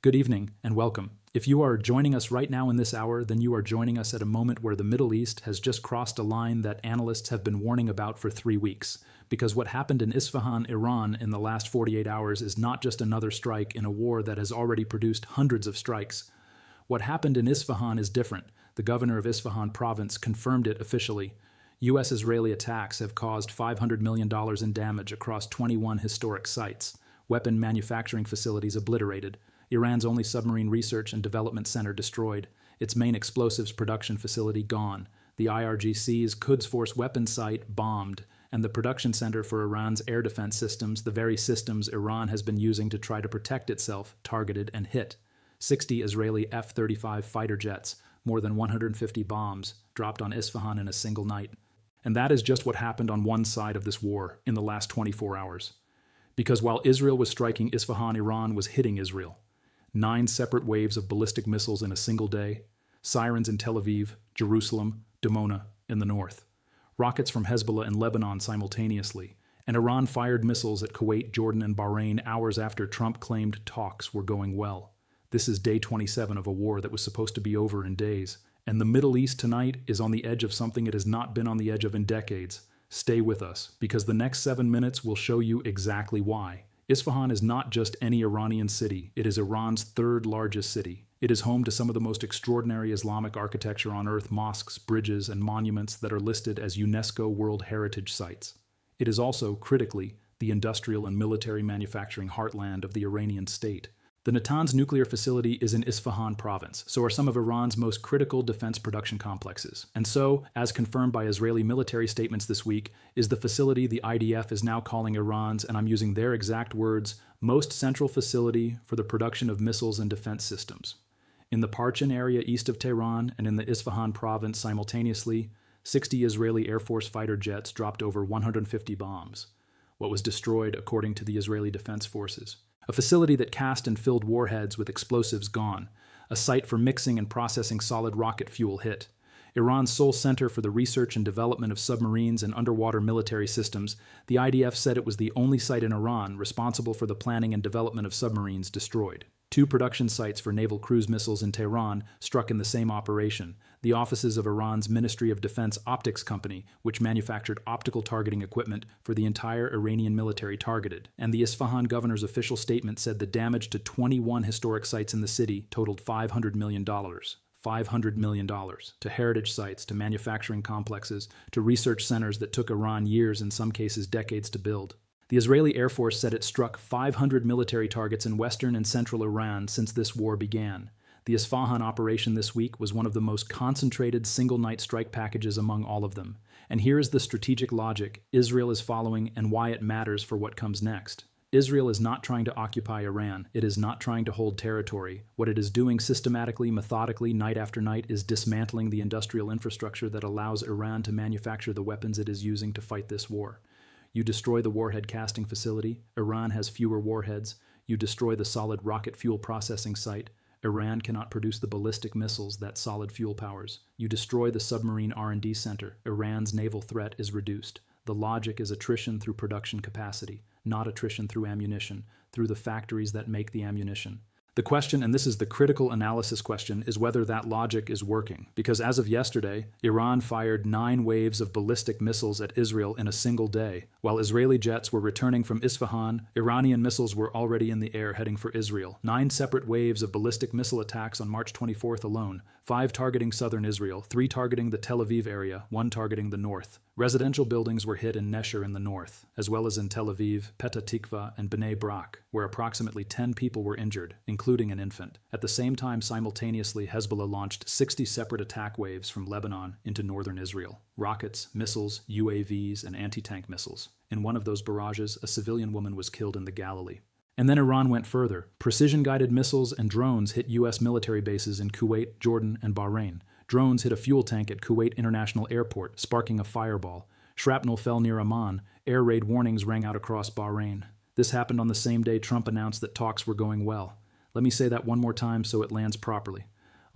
Good evening and welcome. If you are joining us right now in this hour, then you are joining us at a moment where the Middle East has just crossed a line that analysts have been warning about for 3 weeks. Because what happened in Isfahan, Iran in the last 48 hours is not just another strike in a war that has already produced hundreds of strikes. What happened in Isfahan is different. The governor of Isfahan province confirmed it officially. U.S.-Israeli attacks have caused $500 million in damage across 21 historic sites. Weapon manufacturing facilities obliterated. Iran's only submarine research and development center destroyed, its main explosives production facility gone, the IRGC's Quds Force weapons site bombed, and the production center for Iran's air defense systems, the very systems Iran has been using to try to protect itself, targeted and hit. 60 Israeli F-35 fighter jets, more than 150 bombs, dropped on Isfahan in a single night. And that is just what happened on one side of this war in the last 24 hours. Because while Israel was striking Isfahan, Iran was hitting Israel. 9 separate waves of ballistic missiles in a single day, sirens in Tel Aviv, Jerusalem, Dimona in the north, rockets from Hezbollah and Lebanon simultaneously, and Iran fired missiles at Kuwait, Jordan, and Bahrain hours after Trump claimed talks were going well. This is day 27 of a war that was supposed to be over in days, and the Middle East tonight is on the edge of something it has not been on the edge of in decades. Stay with us, because the next 7 minutes will show you exactly why. Isfahan is not just any Iranian city, it is Iran's third largest city. It is home to some of the most extraordinary Islamic architecture on earth, mosques, bridges, and monuments that are listed as UNESCO World Heritage Sites. It is also, critically, the industrial and military manufacturing heartland of the Iranian state. The Natanz nuclear facility is in Isfahan province, so are some of Iran's most critical defense production complexes. And so, as confirmed by Israeli military statements this week, is the facility the IDF is now calling Iran's, and I'm using their exact words, most central facility for the production of missiles and defense systems. In the Parchin area east of Tehran and in the Isfahan province simultaneously, 60 Israeli Air Force fighter jets dropped over 150 bombs. What was destroyed, according to the Israeli Defense Forces. A facility that cast and filled warheads with explosives gone. A site for mixing and processing solid rocket fuel hit. Iran's sole center for the research and development of submarines and underwater military systems, the IDF said it was the only site in Iran responsible for the planning and development of submarines destroyed. 2 production sites for naval cruise missiles in Tehran struck in the same operation. The offices of Iran's Ministry of Defense Optics Company, which manufactured optical targeting equipment for the entire Iranian military targeted. And the Isfahan governor's official statement said the damage to 21 historic sites in the city totaled $500 million. $500 million to heritage sites, to manufacturing complexes, to research centers that took Iran years, in some cases decades, to build. The Israeli Air Force said it struck 500 military targets in western and central Iran since this war began. The Isfahan operation this week was one of the most concentrated single-night strike packages among all of them. And here is the strategic logic Israel is following and why it matters for what comes next. Israel is not trying to occupy Iran. It is not trying to hold territory. What it is doing systematically, methodically, night after night, is dismantling the industrial infrastructure that allows Iran to manufacture the weapons it is using to fight this war. You destroy the warhead casting facility, Iran has fewer warheads. You destroy the solid rocket fuel processing site, Iran cannot produce the ballistic missiles that solid fuel powers. You destroy the submarine R&D center, Iran's naval threat is reduced. The logic is attrition through production capacity, not attrition through ammunition, through the factories that make the ammunition. The question, and this is the critical analysis question, is whether that logic is working. Because as of yesterday, Iran fired 9 waves of ballistic missiles at Israel in a single day. While Israeli jets were returning from Isfahan, Iranian missiles were already in the air heading for Israel. 9 separate waves of ballistic missile attacks on March 24th alone. 5 targeting southern Israel, 3 targeting the Tel Aviv area, 1 targeting the north. Residential buildings were hit in Nesher in the north, as well as in Tel Aviv, Petah Tikva, and Bnei Brak, where approximately 10 people were injured, including an infant. At the same time, simultaneously, Hezbollah launched 60 separate attack waves from Lebanon into northern Israel. Rockets, missiles, UAVs, and anti-tank missiles. In one of those barrages, a civilian woman was killed in the Galilee. And then Iran went further. Precision-guided missiles and drones hit U.S. military bases in Kuwait, Jordan, and Bahrain. Drones hit a fuel tank at Kuwait International Airport, sparking a fireball. Shrapnel fell near Amman. Air raid warnings rang out across Bahrain. This happened on the same day Trump announced that talks were going well. Let me say that one more time so it lands properly.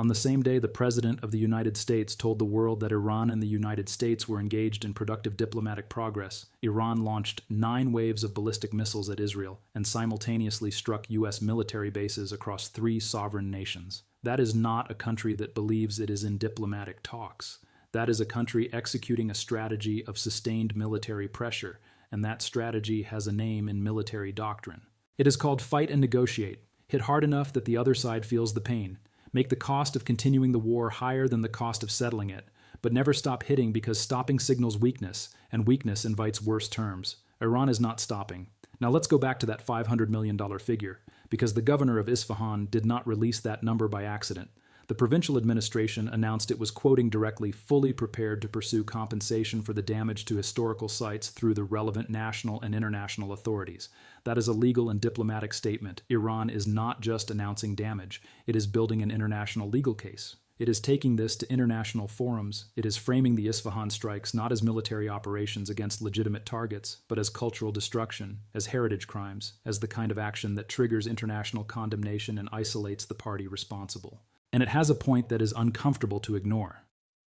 On the same day, the President of the United States told the world that Iran and the United States were engaged in productive diplomatic progress. Iran launched 9 waves of ballistic missiles at Israel and simultaneously struck U.S. military bases across 3 sovereign nations. That is not a country that believes it is in diplomatic talks. That is a country executing a strategy of sustained military pressure, and that strategy has a name in military doctrine. It is called fight and negotiate. Hit hard enough that the other side feels the pain. Make the cost of continuing the war higher than the cost of settling it, but never stop hitting because stopping signals weakness, and weakness invites worse terms. Iran is not stopping. Now let's go back to that $500 million figure, because the governor of Isfahan did not release that number by accident. The provincial administration announced it was quoting directly fully prepared to pursue compensation for the damage to historical sites through the relevant national and international authorities. That is a legal and diplomatic statement. Iran is not just announcing damage, it is building an international legal case. It is taking this to international forums. It is framing the Isfahan strikes not as military operations against legitimate targets, but as cultural destruction, as heritage crimes, as the kind of action that triggers international condemnation and isolates the party responsible. And it has a point that is uncomfortable to ignore.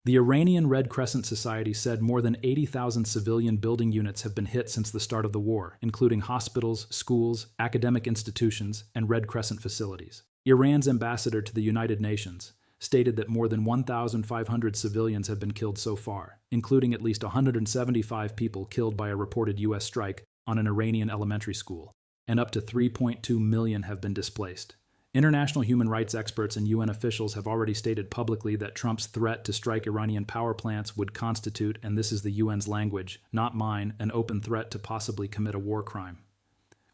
The Iranian Red Crescent Society said more than 80,000 civilian building units have been hit since the start of the war, including hospitals, schools, academic institutions, and Red Crescent facilities. Iran's ambassador to the United Nations stated that more than 1,500 civilians have been killed so far, including at least 175 people killed by a reported U.S. strike on an Iranian elementary school, and up to 3.2 million have been displaced. International human rights experts and UN officials have already stated publicly that Trump's threat to strike Iranian power plants would constitute, and this is the UN's language, not mine, an open threat to possibly commit a war crime.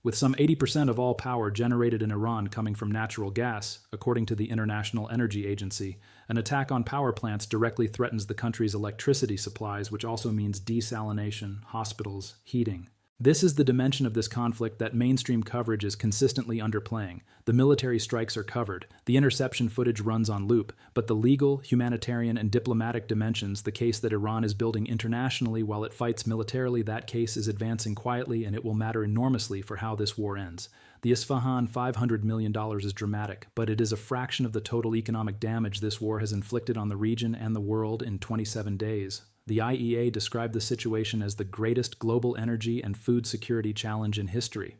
With some 80% of all power generated in Iran coming from natural gas, according to the International Energy Agency, an attack on power plants directly threatens the country's electricity supplies, which also means desalination, hospitals, heating. This is the dimension of this conflict that mainstream coverage is consistently underplaying. The military strikes are covered, the interception footage runs on loop, but the legal, humanitarian, and diplomatic dimensions, the case that Iran is building internationally while it fights militarily, that case is advancing quietly, and it will matter enormously for how this war ends. The Isfahan $500 million is dramatic, but it is a fraction of the total economic damage this war has inflicted on the region and the world in 27 days. The IEA described the situation as the greatest global energy and food security challenge in history.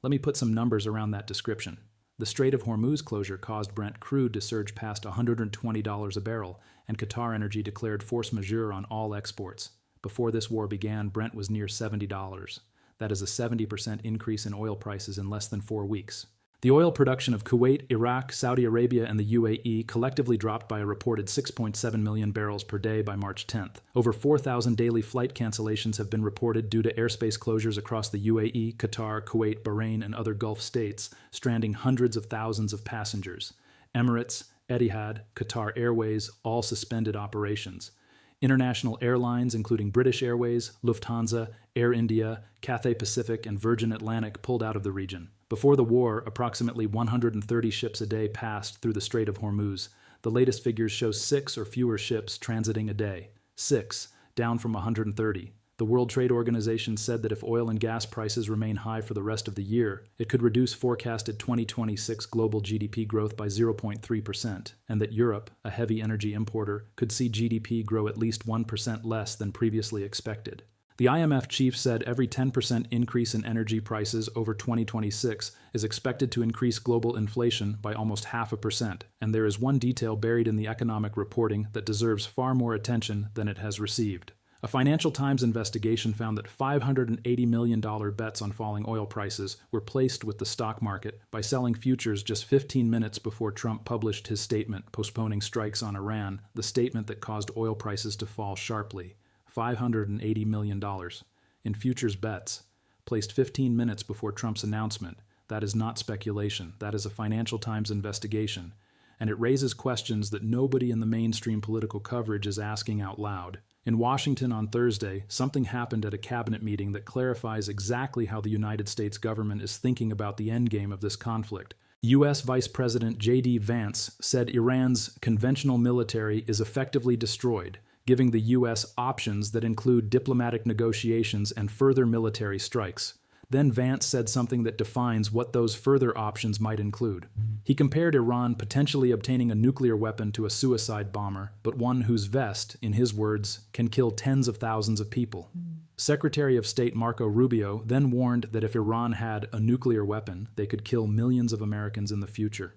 Let me put some numbers around that description. The Strait of Hormuz closure caused Brent crude to surge past $120 a barrel, and Qatar Energy declared force majeure on all exports. Before this war began, Brent was near $70. That is a 70% increase in oil prices in less than 4 weeks. The oil production of Kuwait, Iraq, Saudi Arabia, and the UAE collectively dropped by a reported 6.7 million barrels per day by March 10th. Over 4,000 daily flight cancellations have been reported due to airspace closures across the UAE, Qatar, Kuwait, Bahrain, and other Gulf states, stranding hundreds of thousands of passengers. Emirates, Etihad, Qatar Airways all suspended operations. International airlines, including British Airways, Lufthansa, Air India, Cathay Pacific, and Virgin Atlantic, pulled out of the region. Before the war, approximately 130 ships a day passed through the Strait of Hormuz. The latest figures show 6 or fewer ships transiting a day. 6, down from 130. The World Trade Organization said that if oil and gas prices remain high for the rest of the year, it could reduce forecasted 2026 global GDP growth by 0.3%, and that Europe, a heavy energy importer, could see GDP grow at least 1% less than previously expected. The IMF chief said every 10% increase in energy prices over 2026 is expected to increase global inflation by almost 0.5%, and there is one detail buried in the economic reporting that deserves far more attention than it has received. A Financial Times investigation found that $580 million bets on falling oil prices were placed with the stock market by selling futures just 15 minutes before Trump published his statement postponing strikes on Iran, the statement that caused oil prices to fall sharply. $580 million in futures bets, placed 15 minutes before Trump's announcement. That is not speculation. That is a Financial Times investigation. And it raises questions that nobody in the mainstream political coverage is asking out loud. In Washington on Thursday, something happened at a cabinet meeting that clarifies exactly how the United States government is thinking about the endgame of this conflict. U.S. Vice President J.D. Vance said Iran's conventional military is effectively destroyed, giving the U.S. options that include diplomatic negotiations and further military strikes. Then Vance said something that defines what those further options might include. He compared Iran potentially obtaining a nuclear weapon to a suicide bomber, but one whose vest, in his words, can kill tens of thousands of people. Secretary of State Marco Rubio then warned that if Iran had a nuclear weapon, they could kill millions of Americans in the future.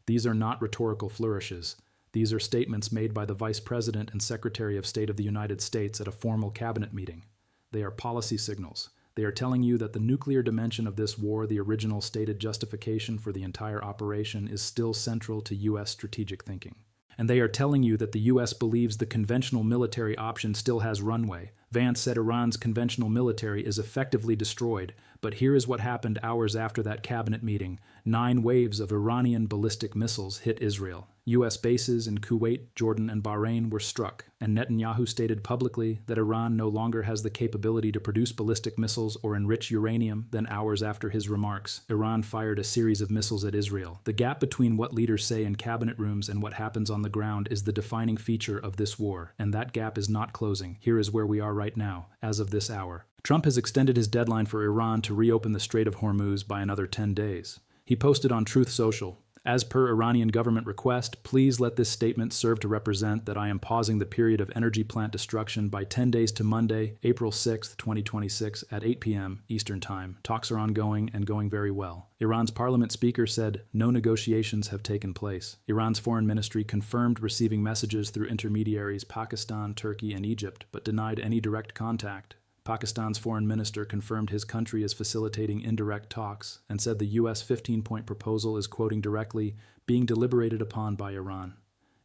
These are not rhetorical flourishes. These are statements made by the Vice President and Secretary of State of the United States at a formal cabinet meeting. They are policy signals. They are telling you that the nuclear dimension of this war, the original stated justification for the entire operation, is still central to U.S. strategic thinking. And they are telling you that the U.S. believes the conventional military option still has runway. Vance said Iran's conventional military is effectively destroyed, but here is what happened hours after that cabinet meeting. 9 waves of Iranian ballistic missiles hit Israel. U.S. bases in Kuwait, Jordan, and Bahrain were struck, and Netanyahu stated publicly that Iran no longer has the capability to produce ballistic missiles or enrich uranium. Then hours after his remarks, Iran fired a series of missiles at Israel. The gap between what leaders say in cabinet rooms and what happens on the ground is the defining feature of this war, and that gap is not closing. Here is where we are right now, as of this hour. Trump has extended his deadline for Iran to reopen the Strait of Hormuz by another 10 days. He posted on Truth Social, "As per Iranian government request, please let this statement serve to represent that I am pausing the period of energy plant destruction by 10 days to Monday, April 6, 2026 at 8 p.m. Eastern Time. Talks are ongoing and going very well." Iran's parliament speaker said no negotiations have taken place. Iran's foreign ministry confirmed receiving messages through intermediaries Pakistan, Turkey, and Egypt, but denied any direct contact. Pakistan's foreign minister confirmed his country is facilitating indirect talks and said the U.S. 15-point proposal is, quoting directly, being deliberated upon by Iran.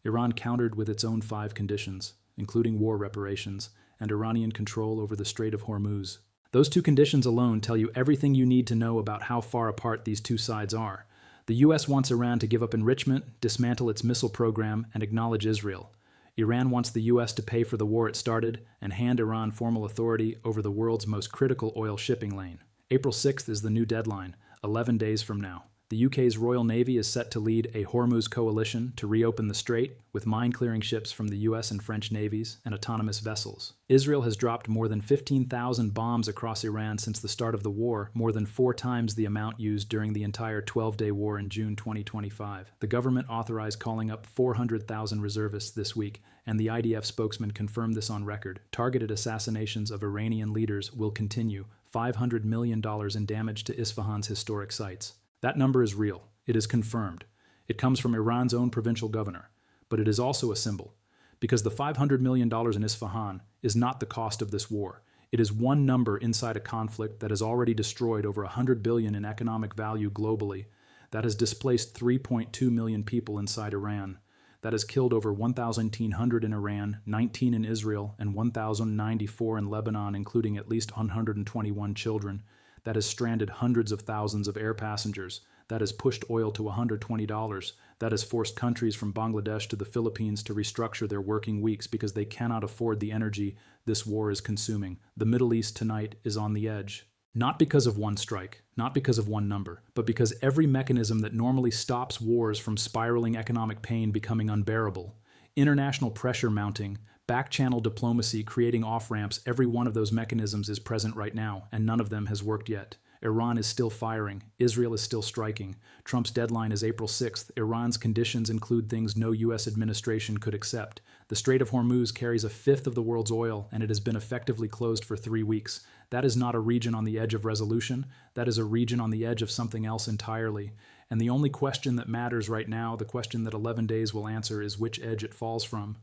Iran countered with its own 5 conditions, including war reparations and Iranian control over the Strait of Hormuz. Those 2 conditions alone tell you everything you need to know about how far apart these 2 sides are. The U.S. wants Iran to give up enrichment, dismantle its missile program, and acknowledge Israel. Iran wants the U.S. to pay for the war it started and hand Iran formal authority over the world's most critical oil shipping lane. April 6th is the new deadline, 11 days from now. The UK's Royal Navy is set to lead a Hormuz coalition to reopen the strait, with mine-clearing ships from the US and French navies and autonomous vessels. Israel has dropped more than 15,000 bombs across Iran since the start of the war, more than 4 times the amount used during the entire 12-day war in June 2025. The government authorized calling up 400,000 reservists this week, and the IDF spokesman confirmed this on record. Targeted assassinations of Iranian leaders will continue. $500 million in damage to Isfahan's historic sites. That number is real. It is confirmed. It comes from Iran's own provincial governor. But it is also a symbol, because the $500 million in Isfahan is not the cost of this war. It is one number inside a conflict that has already destroyed over $100 billion in economic value globally, that has displaced 3.2 million people inside Iran, that has killed over 1,900 in Iran, 19 in Israel, and 1,094 in Lebanon, including at least 121 children, that has stranded hundreds of thousands of air passengers, that has pushed oil to $120, that has forced countries from Bangladesh to the Philippines to restructure their working weeks because they cannot afford the energy this war is consuming. The Middle East tonight is on the edge. Not because of one strike, not because of one number, but because every mechanism that normally stops wars from spiraling economic pain becoming unbearable, international pressure mounting, back-channel diplomacy creating off-ramps, every one of those mechanisms is present right now, and none of them has worked yet. Iran is still firing. Israel is still striking. Trump's deadline is April 6th. Iran's conditions include things no U.S. administration could accept. The Strait of Hormuz carries a fifth of the world's oil, and it has been effectively closed for 3 weeks. That is not a region on the edge of resolution. That is a region on the edge of something else entirely. And the only question that matters right now, the question that 11 days will answer, is which edge it falls from.